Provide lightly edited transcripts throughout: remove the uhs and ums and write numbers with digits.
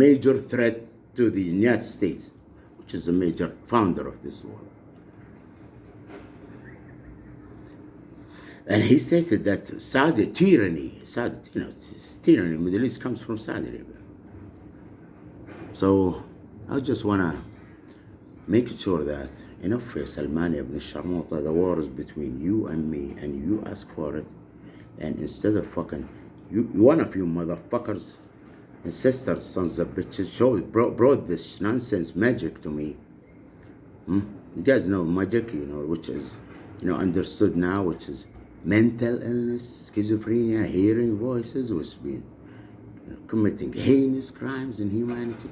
major threat to the United States, which is a major founder of this war. And he stated that Saudi tyranny, tyranny, Middle East comes from Saudi Arabia. So I just want to make sure that enough Salman ibn Sharmuta, the war is between you and me, and you ask for it. And instead of fucking, you one of you motherfuckers and sisters, sons of bitches, brought this nonsense magic to me. You guys know magic, which is, understood now, which is mental illness, schizophrenia, hearing voices, which been committing heinous crimes in humanity.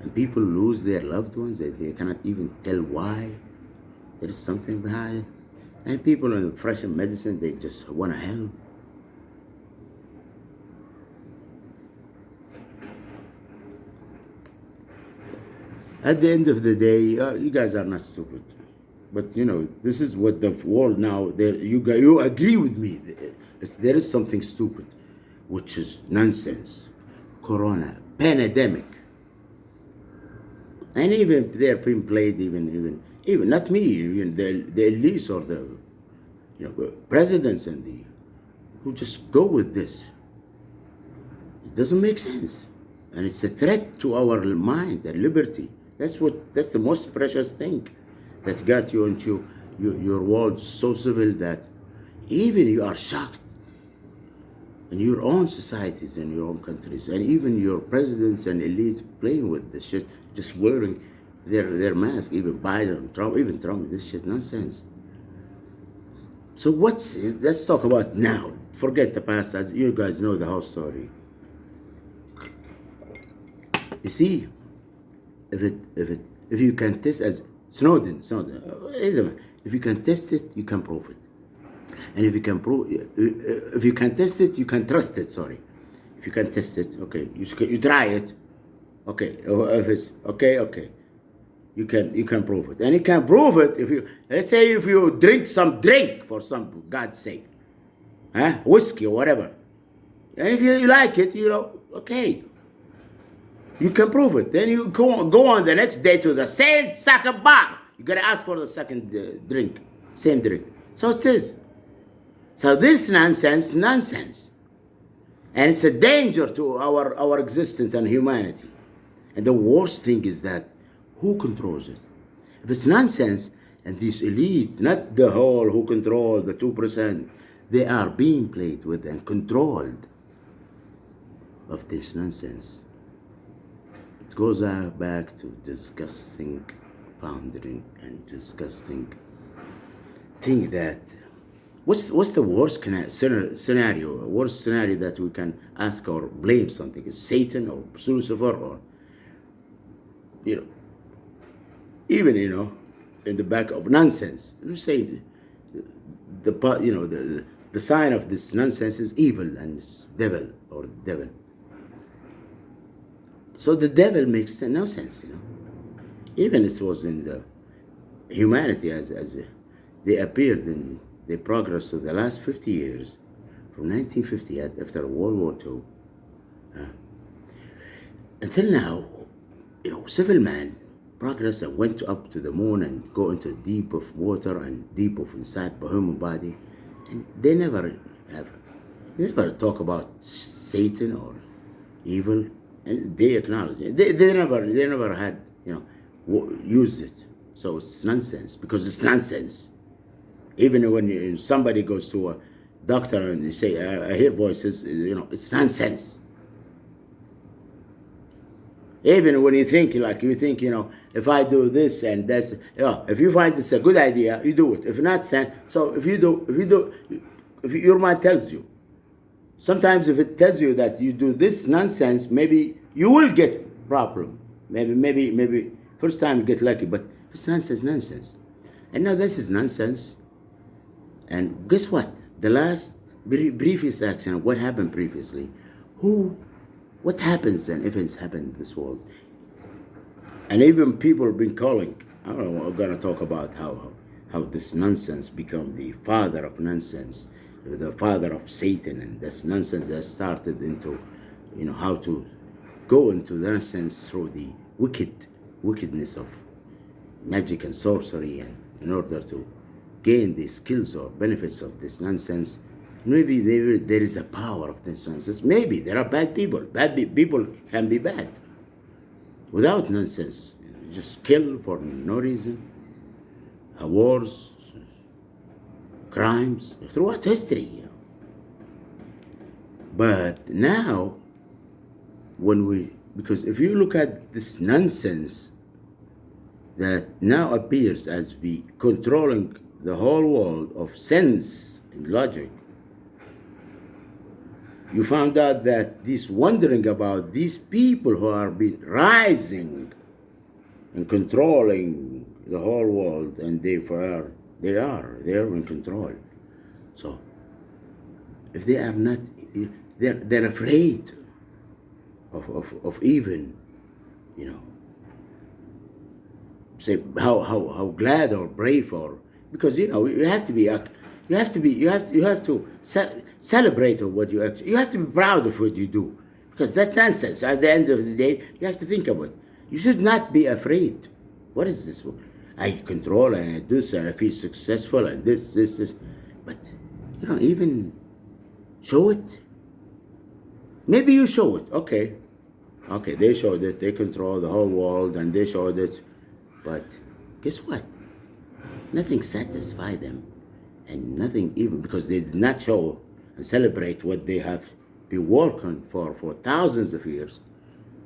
And people lose their loved ones, they cannot even tell why. There is something behind it. And people in the fresh medicine, they just want to help. At the end of the day, you guys are not stupid. But this is what the world now, you agree with me. There is something stupid, which is nonsense. Corona, Penedamic. And even they're being played, even not me, even the elites or the presidents and who just go with this. It doesn't make sense. And it's a threat to our mind and liberty. That's the most precious thing that got you into your world so civil that even you are shocked in your own societies and your own countries, and even your presidents and elites playing with this shit, just wearing their mask, even Biden, Trump, even Trump, this shit nonsense. So let's talk about now. Forget the past. You guys know the whole story. You see, if you can test, as Snowden, if you can test it, you can prove it. And if you can test it, you can trust it. Sorry, if you can test it, okay, you try it, okay. If it's okay, you can prove it, and you can prove it let's say if you drink for some God's sake, whiskey or whatever, and if you like it, okay. You can prove it. Then you go on the next day to the same second bar. You gotta ask for the second drink, same drink. So it is. So this nonsense, and it's a danger to our existence and humanity. And the worst thing is that who controls it? If it's nonsense, and this elite, not the whole who control the 2%, they are being played with and controlled of this nonsense. It goes back to disgusting foundering and disgusting thing that what's the worst scenario? Worst scenario that we can ask or blame something is Satan or Lucifer or even in the back of nonsense. You say the sign of this nonsense is evil and it's devil or devil. So the devil makes no sense, Even it was in the humanity as they appeared in the progress of the last 50 years, from 1950 after World War II, until now, civil man progress and went up to the moon and go into deep of water and deep of inside the human body, and they never talk about Satan or evil. And they acknowledge it. They never had, used it. So it's nonsense, because it's nonsense. Even when somebody goes to a doctor and you say, I hear voices, it's nonsense. Even when you think, if I do this and that's, if you find it's a good idea, you do it. If not, so if your mind tells you, sometimes if it tells you that you do this nonsense, maybe you will get problem. Maybe first time you get lucky, but it's nonsense. And now this is nonsense. And guess what? The last previous action, what happened previously, what happens and events happen in this world. And even people have been calling, I don't know, we're going to talk about how this nonsense become the father of nonsense, the father of Satan, and this nonsense that started into, how to go into the nonsense through the wickedness of magic and sorcery, and in order to gain the skills or benefits of this nonsense. Maybe there is a power of this nonsense. Maybe there are bad people. People can be bad without nonsense. Just kill for no reason. Wars, crimes throughout history. But now, because if you look at this nonsense that now appears as be controlling the whole world of sense and logic, you found out that this wondering about these people who are been rising and controlling the whole world, and they are in control. So if they are not, they're afraid of even, say how glad or brave, or because you have to celebrate of what you have to be proud of what you do, because that's nonsense. At the end of the day, you have to think about it. You should not be afraid. What is this? I control and I do this and I feel successful and this, but even show it. Maybe you show it. Okay, they showed it. They control the whole world and they showed it. But guess what? Nothing satisfied them, and nothing even, because they did not show and celebrate what they have been working for thousands of years.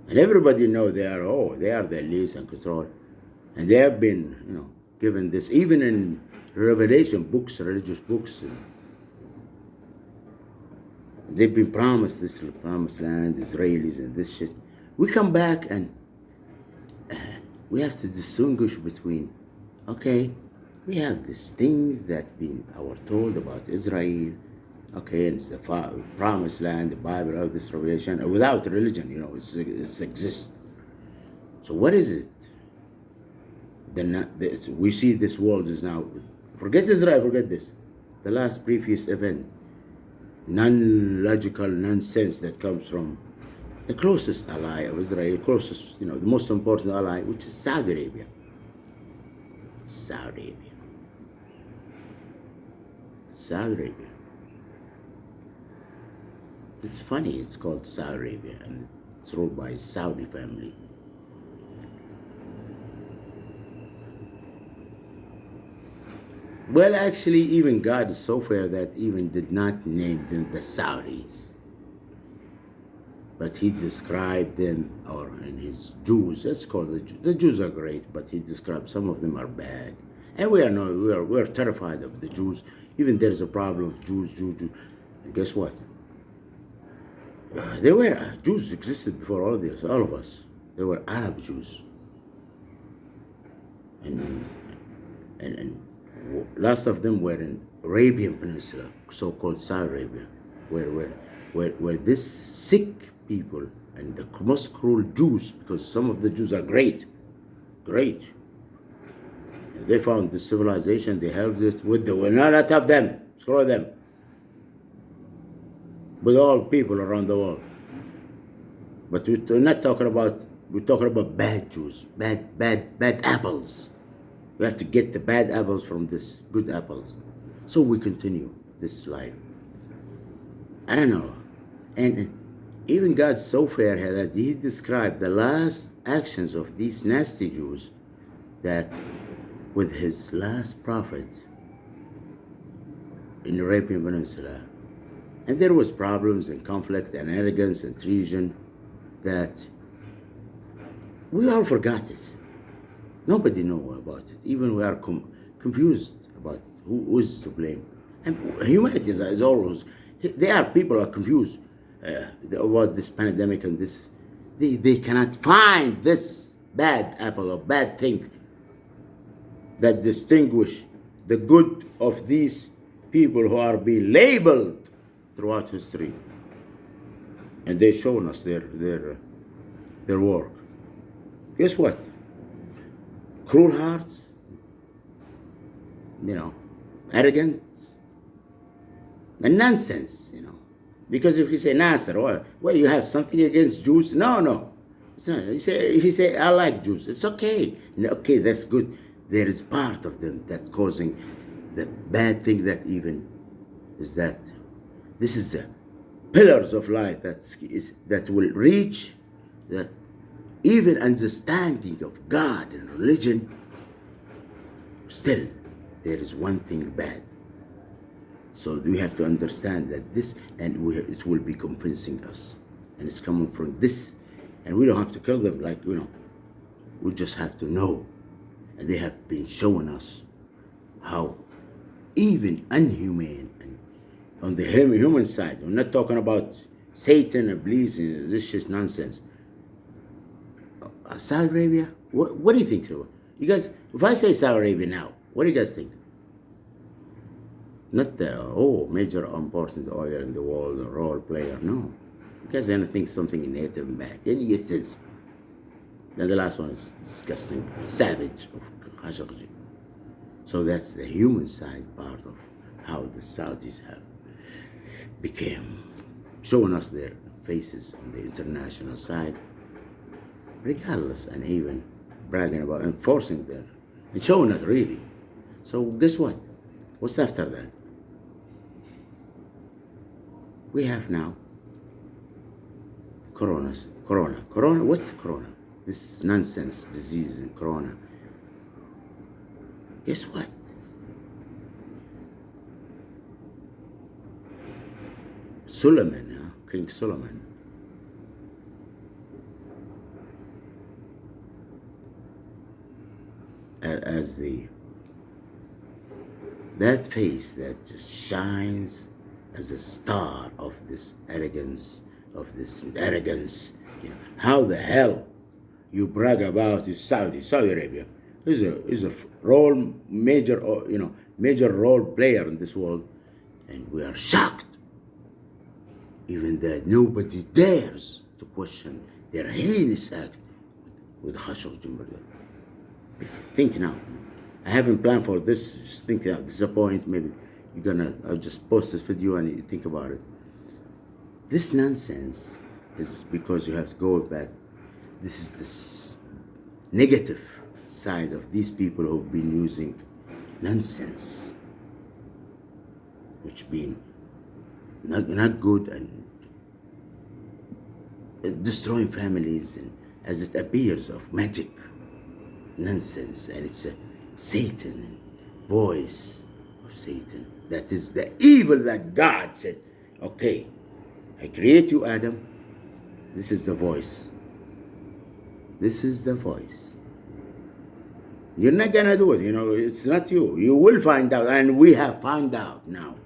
And everybody know they are the least and control. And they have been, given this, even in Revelation books, religious books. They've been promised this promised land, Israelis and this shit. We come back and we have to distinguish between, we have this thing that been told about Israel, and it's the promised land, the Bible, all this revelation, and without religion, it exists. So what is it? We see this world is now, forget Israel, forget this, the last previous event, non-logical nonsense that comes from the closest ally of Israel, the most important ally, which is Saudi Arabia. Saudi Arabia. It's funny, it's called Saudi Arabia, and it's ruled by Saudi family. Well, actually, even God is so fair that even did not name them the Saudis. But he described them, or in his Jews, let's call the Jews are great, but he described some of them are bad. And we're terrified of the Jews. Even there's a problem of Jews. And guess what? Jews existed before all of us. They were Arab Jews. And last of them were in Arabian Peninsula, so-called Saudi Arabia, where this sick people and the most cruel Jews, because some of the Jews are great. And they found the civilization, they held it with the not of them, screw them, with all people around the world. But we're not talking about, we're talking about bad Jews, bad apples. We have to get the bad apples from this good apples. So we continue this life. I don't know. And even God's so fair here that he described the last actions of these nasty Jews, that with his last prophet in the Arabian Peninsula. And there was problems and conflict and arrogance and treason that we all forgot it. Nobody know about it. Even we are confused about who is to blame. And humanity is always, people are confused about this pandemic and this. They cannot find this bad apple or bad thing that distinguish the good of these people who are being labeled throughout history. And they've shown us their work. Guess what? Cruel hearts, arrogance, and nonsense, Because if you say Nasser, well, you have something against Jews? No. It's not, he say, I like Jews. It's okay. Okay, that's good. There is part of them that causing the bad thing that even is that this is the pillars of life that will reach that even understanding of God and religion. Still, there is one thing bad. So we have to understand that this, and it will be convincing us, and it's coming from this, and we don't have to kill them, like, we just have to know, and they have been showing us how even inhumane and on the human side. We're not talking about Satan and Iblis and this shit nonsense. Saudi Arabia, what do you think? So, you guys, if I say Saudi Arabia now, what do you guys think? Not the major important oil in the world, a role player. No, you guys gonna think something native and bad. And it is. Then the last one is disgusting, savage of Khashoggi. So that's the human side part of how the Saudis have became showing us their faces on the international side, regardless, and even bragging about enforcing there and showing it really. So guess what? What's after that? We have now Corona. What's the Corona? This nonsense disease in Corona. Guess what? King Solomon, as that face that just shines as a star of this arrogance, how the hell you brag about Saudi Arabia is a major role player in this world, and we are shocked even that nobody dares to question their heinous act with Khashoggi murder. Think now. I haven't planned for this. Just think now. This is a point. Maybe I'll just post this video and you think about it. This nonsense is because you have to go back. This is the negative side of these people who've been using nonsense, which been not good and destroying families, and as it appears of magic nonsense, and it's a Satan voice of Satan. That is the evil that God said, okay, I create you, Adam. This is the voice. This is the voice. You're not gonna do it, it's not you. You will find out, and we have found out now.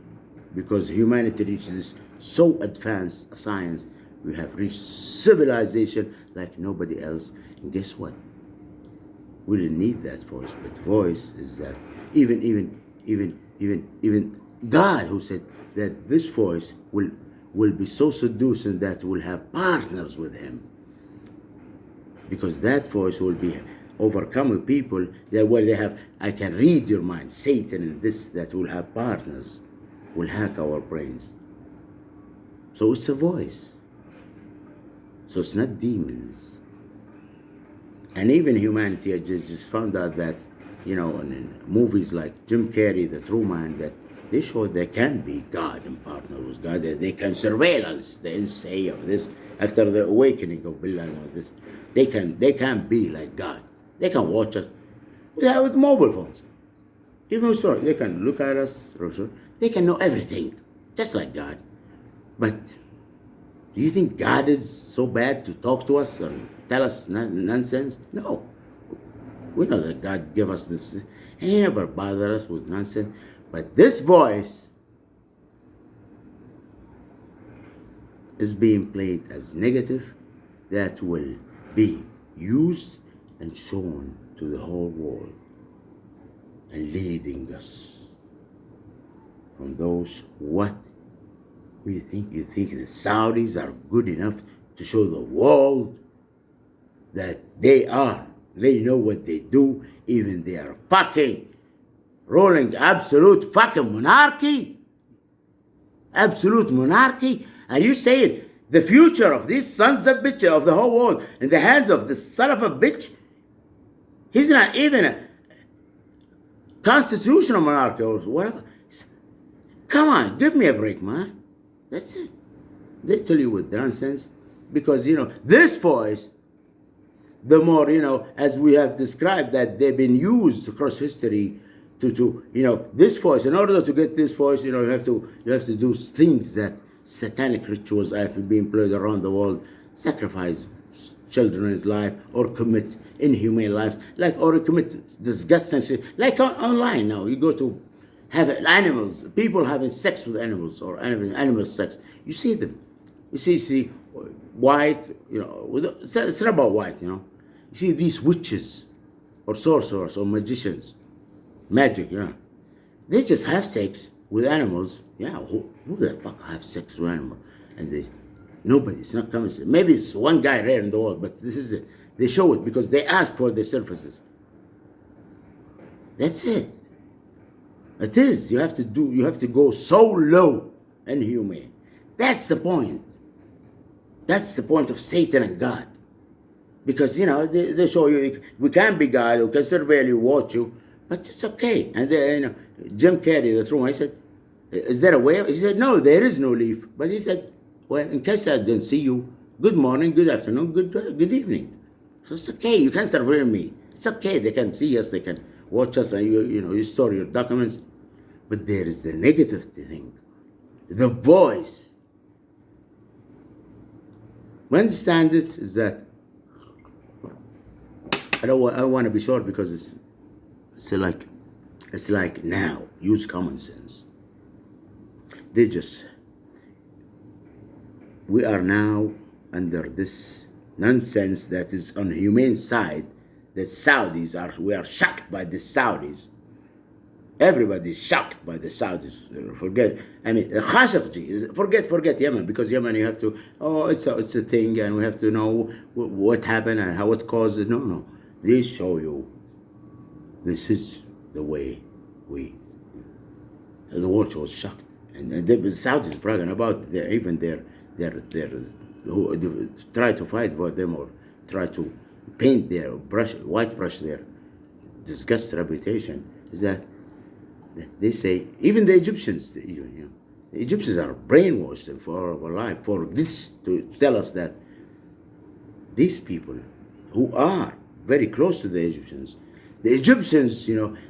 Because humanity reached this so advanced science, we have reached civilization like nobody else. And guess what? We didn't need that voice, but voice is that even God, who said that this voice will be so seducing that will have partners with him. Because that voice will be overcoming people that where they have, I can read your mind, Satan and this, that will have partners, will hack our brains. So it's a voice. So it's not demons. And even humanity, I just found out that, in movies like Jim Carrey, The True Man, that they show they can be God and partner with God. That they can surveillance the NSA of this after the awakening of Bin Laden of this. They can be like God. They can watch us with mobile phones. Even so, they can look at us. They can know everything, just like God. But do you think God is so bad to talk to us and tell us nonsense? No. We know that God gave us this. And He never bothered us with nonsense. But this voice is being played as negative, that will be used and shown to the whole world and leading us from those what do you think? You think the Saudis are good enough to show the world that they know what they do, even they are fucking rolling absolute fucking monarchy? Absolute monarchy? Are you saying The future of these sons of bitch of the whole world in the hands of the son of a bitch. He's not even a constitutional monarch or whatever. Come on, give me a break, man. That's it. They tell you with nonsense because, this voice, the more, as we have described, that they've been used across history to this voice. In order to get this voice, you have to do things that satanic rituals have been played around the world, sacrifice children's life or commit inhumane lives, or commit disgusting shit, like online now. You go to have animals, people having sex with animals or animal sex. You see them. You see white, it's not about white, You see these witches or sorcerers or magicians, magic, They just have sex with animals. Who the fuck have sex with animals? And nobody, it's not coming. Maybe it's one guy rare in the world, but this is it. They show it because they ask for the services. That's it. It is. You have to go so low and humane. That's the point. That's the point of Satan and God. Because, they show you, we can be God, we can surveil you, watch you, but it's okay. And then, Jim Carrey, the truth, I said, is there a way? He said, no, there is no leaf. But he said, well, in case I don't see you, good morning, good afternoon, good evening. So it's okay, you can surveil me. It's okay, they can see us, they can watch us, and you store your documents. But there is the negative thing, the voice. We understand it is that I want to be short because it's like now use common sense. We are now under this nonsense that is on the humane side. That we are shocked by the Saudis. Everybody's shocked by the Saudis. Forget Khashoggi. Forget Yemen, because Yemen you have to. It's a thing, and we have to know what happened and how it caused it. No. They show you. This is the way the world was shocked, and the Saudis bragging about their who try to fight for them or try to paint their white brush their disgusting reputation. Is that they say even the Egyptians, the Egyptians are brainwashed for our life for this to tell us that these people who are very close to the Egyptians,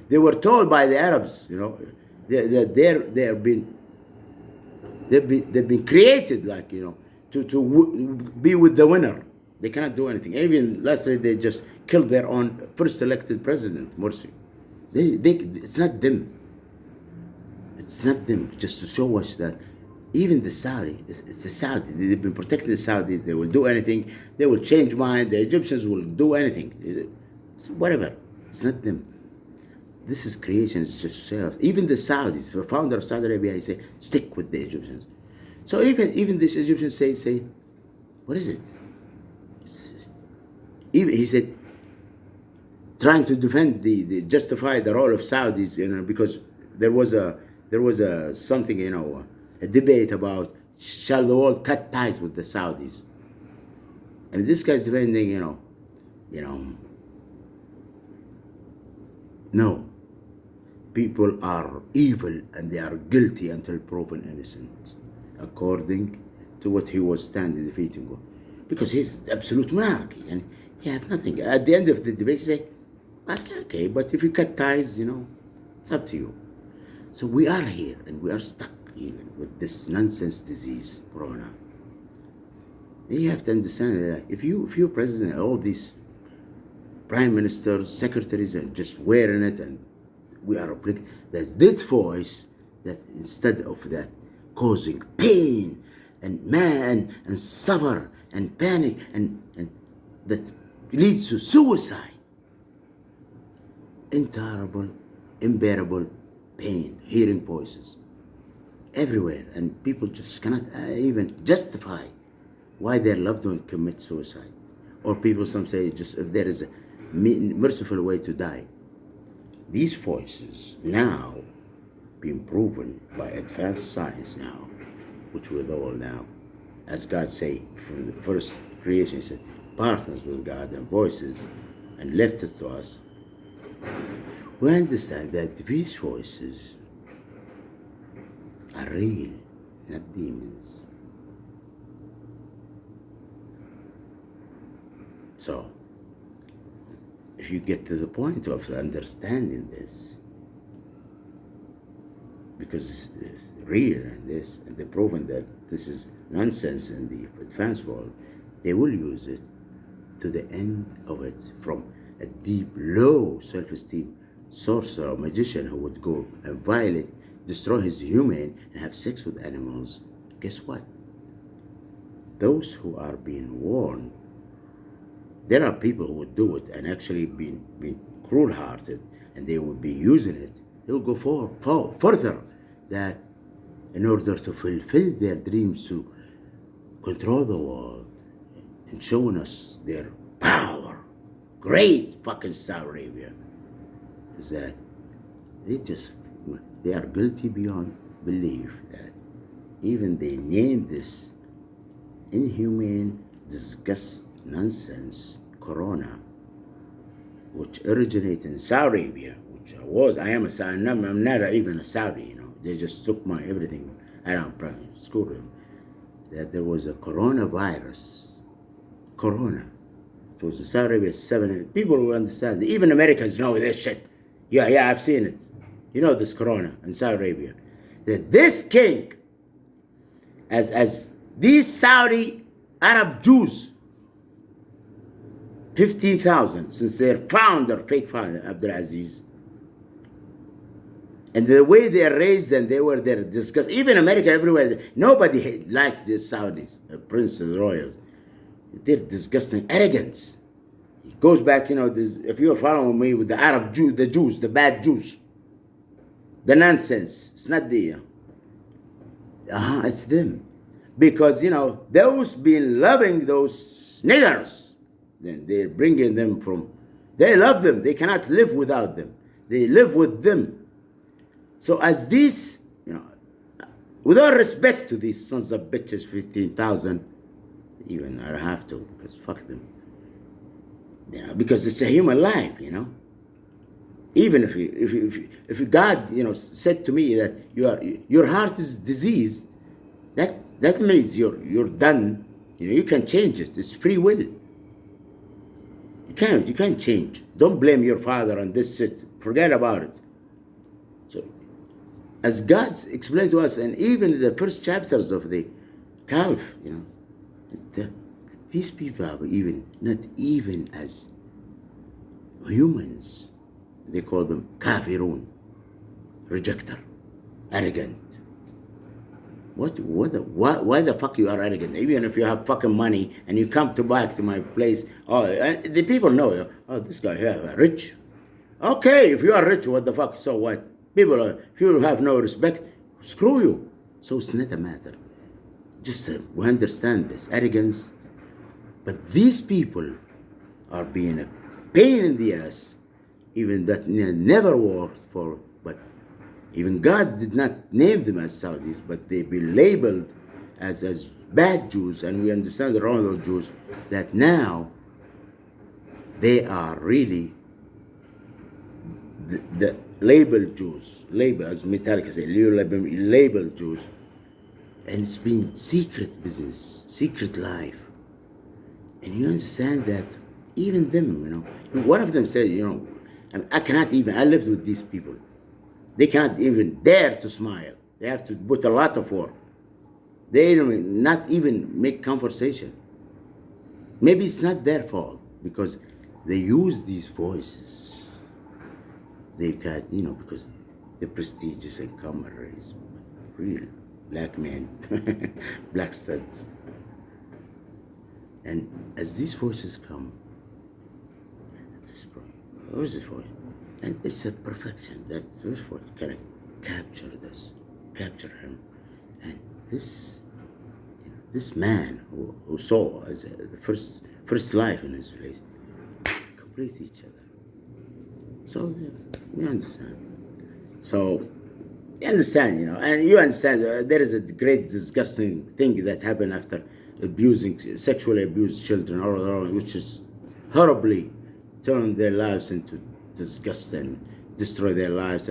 they were told by the Arabs, that they've been created to be with the winner. They cannot do anything. Even last night they just killed their own first elected president, Morsi. It's not them. It's not them. Just to show us that even the Saudi, it's the Saudi. They've been protecting the Saudis. They will do anything. They will change mind. The Egyptians will do anything. So whatever. It's not them. This is creation. It's just sales. Even the Saudis, the founder of Saudi Arabia, he say, stick with the Egyptians. So even this Egyptian say, what is it? Even he said, trying to defend the justify the role of Saudis, because there was something, a debate about shall the world cut ties with the Saudis, and this guy's defending, no, people are evil and they are guilty until proven innocent, according to what he was standing defeating, because he's absolute monarchy and he have nothing. At the end of the debate, he say, okay, but if you cut ties, it's up to you. So we are here and we are stuck even with this nonsense disease, Corona. You have to understand that if you're president, all these prime ministers, secretaries, and just wearing it, and we are afflicted, that this voice that instead of that causing pain and suffer and panic and that leads to suicide, intolerable, unbearable pain, hearing voices everywhere, and people just cannot even justify why their loved one commits suicide. Or people, some say, just if there is a merciful way to die. These voices now being proven by advanced science now, which we know now, as God say from the first creation, he said, partners with God and voices, and left it to us. We understand that these voices are real, not demons. So, if you get to the point of understanding this, because it's real and this, and they've proven that this is nonsense in the advanced world, they will use it to the end of it, from a deep, low self-esteem sorcerer or magician who would go and violate, destroy his human, and have sex with animals. Guess what? Those who are being warned, there are people who would do it and actually being cruel-hearted, and they would be using it. They will go further, that in order to fulfill their dreams to control the world and showing us their power. Great fucking Saudi Arabia is that they are guilty beyond belief, that even they named this inhumane, disgust nonsense corona, which originated in Saudi Arabia, which I am a Saudi, I'm not even a Saudi, you know. They just took my everything around primary school. That there was a coronavirus. Corona. It was in Saudi Arabia, 7 people will understand. Even Americans know this shit. Yeah, I've seen it. You know this corona in Saudi Arabia. That this king, as these Saudi Arab Jews, 15,000 since their founder, fake founder, Abdulaziz, and the way they are raised, and they were there discussed. Even America, everywhere, nobody likes the Saudis, princes, royals. They're disgusting arrogance. It goes back, you know, if you're following me with the Arab Jew, the Jews, the bad Jews, the nonsense. It's not the, it's them. Because, you know, those been loving those niggers, then they're bringing them from, they love them. They cannot live without them. They live with them. So as these, you know, with all respect to these sons of bitches, 15,000, even I have to, because fuck them. You know, because it's a human life, you know. Even if God, you know, said to me that your heart is diseased, that means you're done. You know, you can change it. It's free will. You can't change. Don't blame your father on this shit. Forget about it. So, as God explained to us, and even the first chapters of the Calf, you know, these people are not even as humans. They call them kafirun, rejecter, arrogant. Why the fuck you are arrogant? Even if you have fucking money and you come back to my place, the people know, this guy here, rich. Okay, if you are rich, what the fuck, so what? People are, if you have no respect, screw you. So it's not a matter. Just we understand this arrogance. But these people are being a pain in the ass, even that never worked for, but even God did not name them as Saudis, but they be labeled as bad Jews, and we understand the wrong of Jews, that now they are really the labeled Jews, labeled, as Metallica say, labeled Jews, and it's been secret business, secret life. And you understand that even them, you know, one of them said, you know, I cannot even, I lived with these people. They cannot even dare to smile. They have to put a lot of work. They don't not even make conversation. Maybe it's not their fault, because they use these voices. They can't, you know, because they're prestigious and camaraderie, real black men, black studs. And as these voices come, where is this voice? And it's a perfection that this voice can capture this, capture him. And this, you know, this man who saw as the first life in his place, complete each other. So you understand. So you understand, you know, and you understand there is a great disgusting thing that happened after sexually abused children, which is horribly turn their lives into disgust and destroy their lives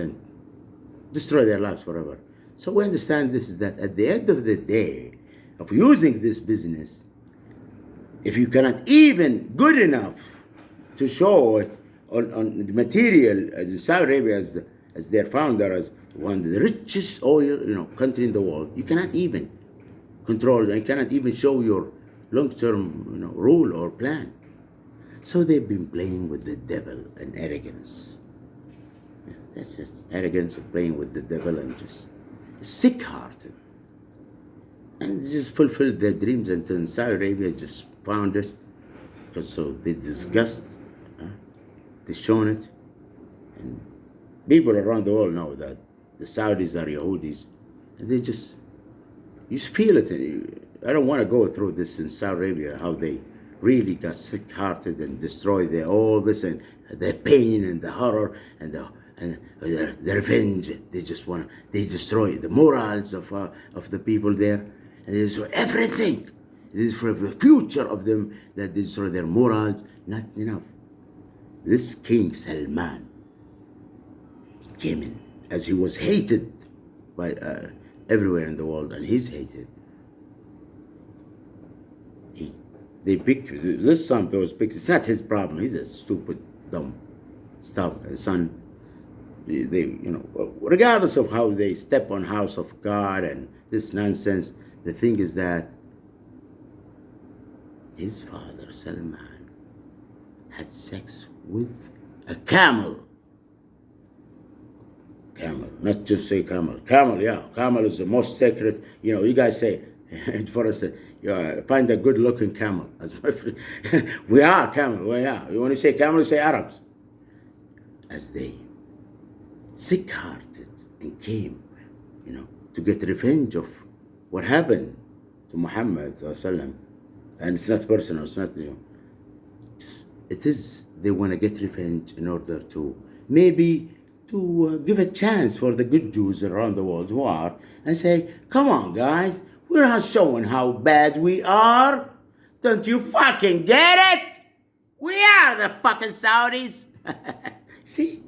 forever. So we understand this is that at the end of the day of using this business, if you cannot even good enough to show it on the material, Saudi Arabia as their founder, as one of the richest oil country in the world, you cannot even control, and cannot even show your long-term rule or plan. So they've been playing with the devil and arrogance. Yeah, that's just arrogance of playing with the devil and just sick-hearted. And they just fulfilled their dreams until Saudi Arabia just found it. Because so they disgust, they shown it. And people around the world know that the Saudis are Yahudis. And they just, you feel it. I don't want to go through this in Saudi Arabia, how they really got sick-hearted and destroyed all this and the pain and the horror and the revenge. They just they destroy the morals of the people there, and they destroy everything. It is for the future of them that they destroy their morals. Not enough. This King Salman came in as he was hated by everywhere in the world, and he's hated. They pick this son. Those picks. It's not his problem. He's a stupid, dumb son. They regardless of how they step on house of God and this nonsense. The thing is that his father Salman had sex with a camel. Camel, not just say camel. Camel, yeah. Camel is the most sacred. You guys say for us. Find a good-looking camel. We are camel. Well, yeah. You want to say camel, you say Arabs. As they sick-hearted and came, to get revenge of what happened to Muhammad sallam. And it's not personal. It's not. It is. They want to get revenge in order to maybe to give a chance for the good Jews around the world who are and say, "Come on, guys. We're not showing how bad we are. Don't you fucking get it? We are the fucking Saudis." See?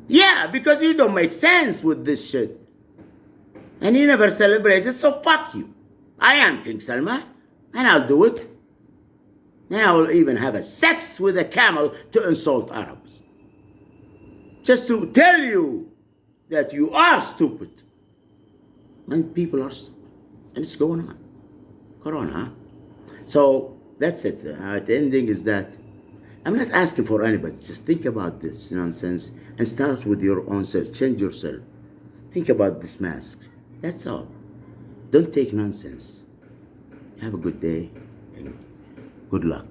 Yeah, because you don't make sense with this shit. And he never celebrates it, so fuck you. I am King Salman, and I'll do it. And I will even have a sex with a camel to insult Arabs. Just to tell you that you are stupid. And people are stupid. And it's going on. Corona, huh? So that's it. The ending is that I'm not asking for anybody. Just think about this nonsense and start with your own self. Change yourself. Think about this mask. That's all. Don't take nonsense. Have a good day and good luck.